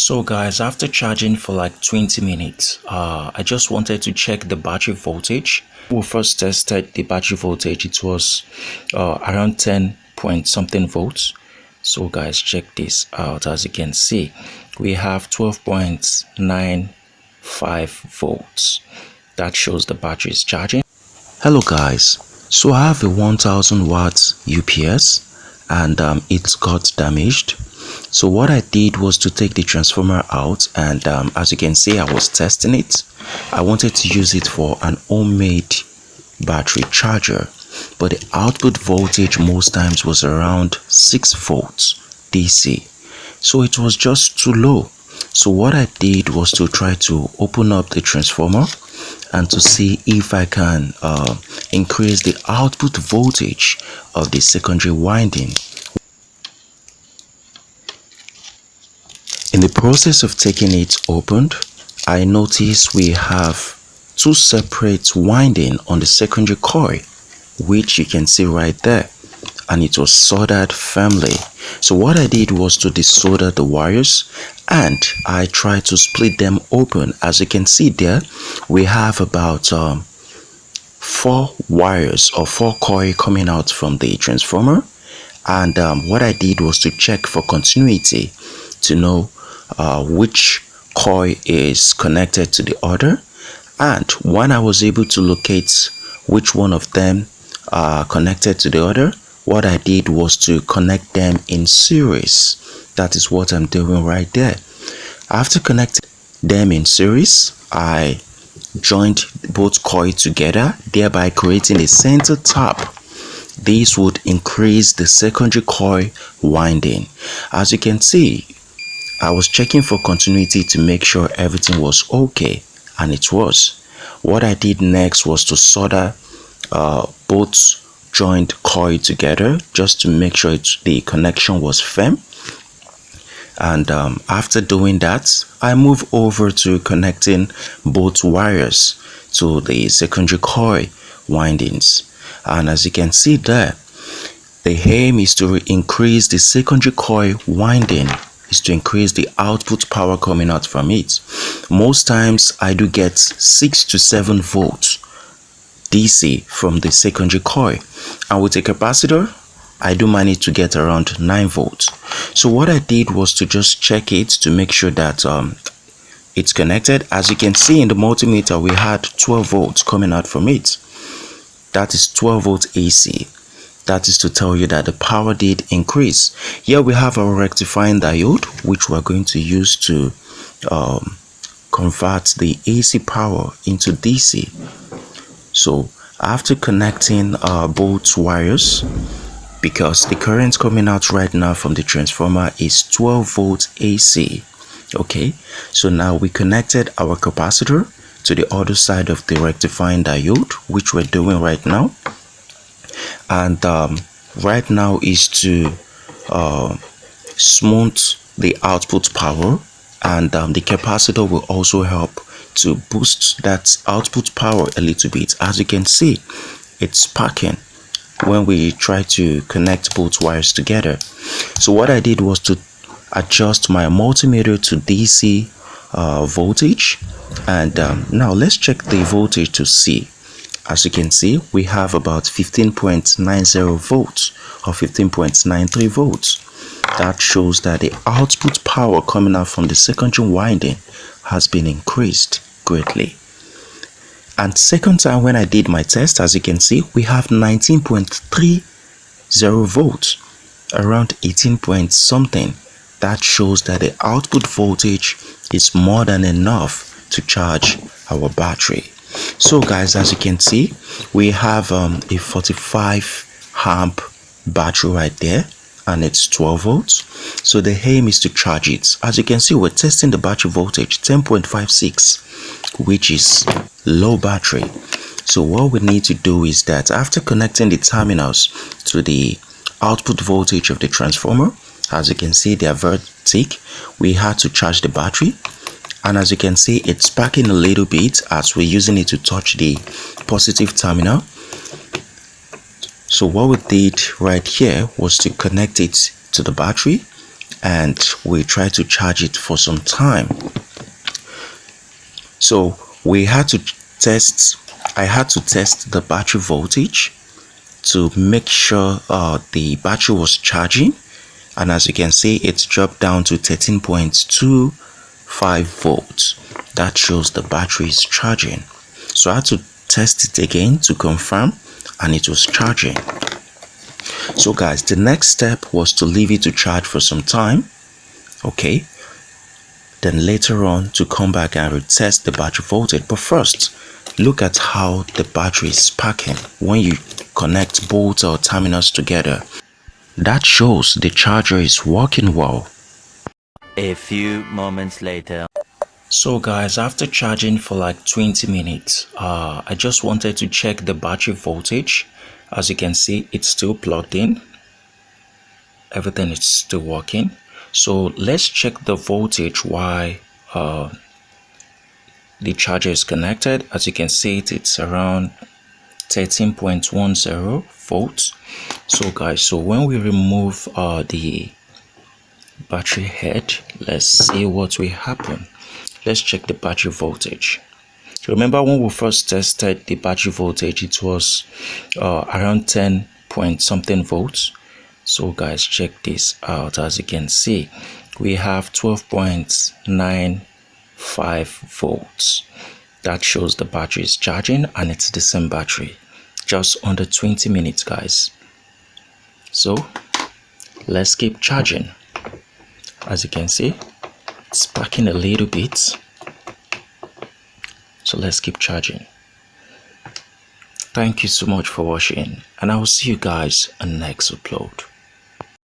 So guys, after charging for like 20 minutes, I just wanted to check the battery voltage. We first tested the battery voltage. It was around 10 point something volts. So guys, check this out. As you can see, we have 12.95 volts. That shows the battery is charging. Hello guys, so I have a 1000 watts UPS and it got damaged. So what I did was to take the transformer out, and as you can see, I was testing it. I wanted to use it for an homemade battery charger, but the output voltage most times was around 6 volts DC. So it was just too low. So what I did was to try to open up the transformer and to see if I can increase the output voltage of the secondary winding. In the process of taking it opened, I noticed we have two separate winding on the secondary coil, which you can see right there, and it was soldered firmly. So what I did was to desolder the wires, and I tried to split them open. As you can see there, we have about 4 wires or 4 coil coming out from the transformer, and what I did was to check for continuity to know which coil is connected to the other. And when I was able to locate which one of them are connected to the other, what I did was to connect them in series. That is what I'm doing right there. After connecting them in series, I joined both coils together, thereby creating a center tap. This would increase the secondary coil winding. As you can see, I was checking for continuity to make sure everything was okay, and it was. What I did next was to solder both joint coil together just to make sure the connection was firm. And after doing that, I moved over to connecting both wires to the secondary coil windings. And as you can see there, the aim is to increase the secondary coil winding, is to increase the output power coming out from it. Most times I do get 6 to 7 volts DC from the secondary coil, and with a capacitor I do manage to get around 9 volts. So what I did was to just check it to make sure that it's connected. As you can see in the multimeter, we had 12 volts coming out from it. That is 12 volts AC. That is to tell you that the power did increase. Here we have our rectifying diode, which we're going to use to convert the AC power into DC. So after connecting both wires, because the current coming out right now from the transformer is 12 volts AC. Okay, so now we connected our capacitor to the other side of the rectifying diode, which we're doing right now. And right now is to smooth the output power, and the capacitor will also help to boost that output power a little bit. As you can see, it's sparking when we try to connect both wires together. So what I did was to adjust my multimeter to DC voltage, and now let's check the voltage to see. As you can see, we have about 15.90 volts or 15.93 volts. That shows that the output power coming out from the secondary winding has been increased greatly. And second time when I did my test, as you can see, we have 19.30 volts, around 18 point something. That shows that the output voltage is more than enough to charge our battery. So guys, as you can see, we have a 45 amp battery right there, and it's 12 volts. So the aim is to charge it. As you can see, we're testing the battery voltage 10.56, which is low battery. So what we need to do is that after connecting the terminals to the output voltage of the transformer, as you can see, they are very thick, we had to charge the battery. And as you can see, it's sparking a little bit as we're using it to touch the positive terminal. So what we did right here was to connect it to the battery, and we try to charge it for some time. So I had to test the battery voltage to make sure the battery was charging, and as you can see, it's dropped down to 13.25 volts. That shows the battery is charging. So I had to test it again to confirm, and it was charging. So guys, the next step was to leave it to charge for some time. Okay, then later on to come back and retest the battery voltage. But first, look at how the battery is sparking when you connect both or terminals together. That shows the charger is working well. A few moments later. So guys, after charging for like 20 minutes, I just wanted to check the battery voltage. As you can see, it's still plugged in. Everything is still working. So let's check the voltage while the charger is connected. As you can see, it's around 13.10 volts. So guys, so when we remove the battery head, let's see what will happen. Let's check the battery voltage. Remember when we first tested the battery voltage, it was around 10 point something volts. So guys, check this out. As you can see, we have 12.95 volts. That shows the battery is charging, and it's the same battery, just under 20 minutes guys. So let's keep charging. As you can see, it's sparking a little bit. So let's keep charging. Thank you so much for watching, and I will see you guys on the next upload.